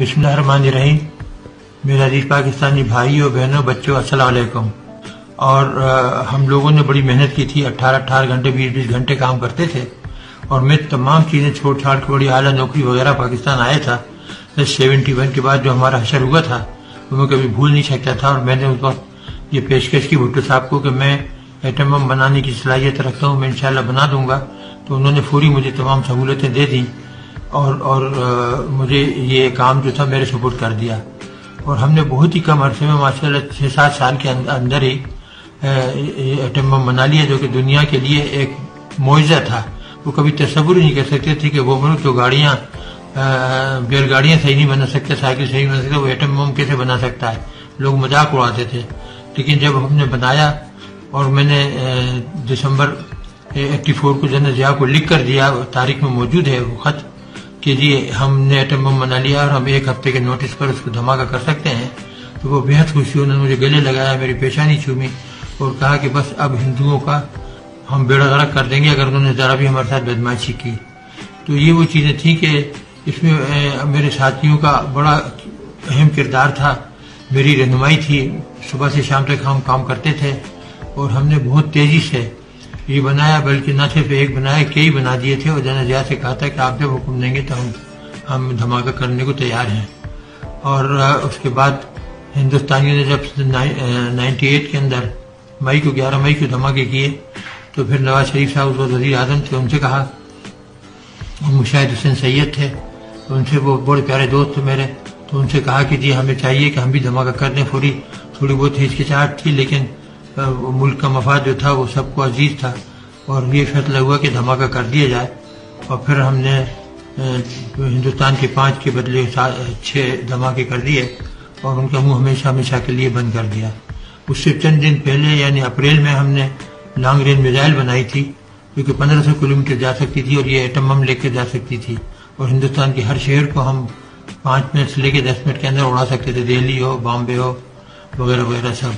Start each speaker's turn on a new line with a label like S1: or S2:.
S1: बिस्मिल्लाहिर्रहमानिर्रहीम। मेरे अजीज पाकिस्तानी भाइयों बहनों बच्चों अस्सलाम वालेकुम। और हम लोगों ने बड़ी मेहनत की थी, 18 घंटे 20 घंटे काम करते थे और मैं तमाम चीज़ें छोड़ छाड़ के बड़ी आला नौकरी वगैरह पाकिस्तान आया था। 71 के बाद जो हमारा हशर हुआ था वो मैं कभी भूल नहीं सकता था। और मैंने उस वक्त ये पेशकश की भुट्टो साहब को कि मैं एटम बम बनाने की सलाहियत रखता हूँ, मैं इंशाल्लाह बना दूंगा। तो उन्होंने फौरी मुझे तमाम सहूलतें दे दी और मुझे ये काम जो था मेरे सुपुर्द कर दिया। और हमने बहुत ही कम अरसे में माशाल्लाह 6-7 साल के अंदर ही एटम बम बना लिया, जो कि दुनिया के लिए एक मुआजिज़ा था। वो कभी तसव्वुर नहीं कर सकते थे कि वो मुल्क जो गाड़ियाँ बैलगाड़ियाँ सही नहीं बना सकते, साइकिल सही नहीं बना सकते, वो एटम बम कैसे बना सकता है। लोग मजाक उड़ाते थे। लेकिन जब हमने बनाया और मैंने दिसंबर 84 को जनरल जिया को लिख कर दिया, तारीख में मौजूद है वो खत कि जी हमने एटम बम बना लिया और हम 1 हफ्ते के नोटिस पर उसको धमाका कर सकते हैं। तो वो बेहद खुशी, उन्होंने मुझे गले लगाया, मेरी पेशानी छूमी और कहा कि बस अब हिंदुओं का हम बेड़ा गर्क कर देंगे अगर उन्होंने जरा भी हमारे साथ बदमाशी की। तो ये वो चीज़ें थी कि इसमें मेरे साथियों का बड़ा अहम किरदार था, मेरी रहनुमाई थी। सुबह से शाम तक हम काम करते थे और हमने बहुत तेजी से ये बनाया, बल्कि न सिर्फ एक बनाया, कई बना दिए थे। और जनरल जिया से कहा था कि आप जब हुक्म देंगे तो हम धमाका करने को तैयार हैं। और उसके बाद हिंदुस्तानियों ने जब 98 के अंदर 11 मई को धमाके किए तो फिर नवाज शरीफ साहब जो वज़ीर आज़म थे उनसे कहा, मुशाहिद हुसैन सैयद थे तो उनसे, वो बड़े प्यारे दोस्त थे मेरे, तो उनसे कहा कि जी हमें चाहिए कि हम भी धमाका कर दें। थोड़ी बहुत हिचकिचाहट थी, लेकिन मुल्क का मफाद जो था वो सबको अजीज था और ये फैसला हुआ कि धमाका कर दिया जाए। और फिर हमने हिंदुस्तान के 5 के बदले 6 धमाके कर दिए और उनका मुंह हमेशा हमेशा के लिए बंद कर दिया। उससे चंद दिन पहले यानी अप्रैल में हमने लॉन्ग रेंज मिसाइल बनाई थी जो कि 1500 किलोमीटर जा सकती थी और ये एटम बम लेकर जा सकती थी और हिंदुस्तान के हर शहर को हम 5 मिनट से लेकर 10 मिनट के अंदर उड़ा सकते थे, दिल्ली हो, बॉम्बे हो, वगैरह वगैरह सब।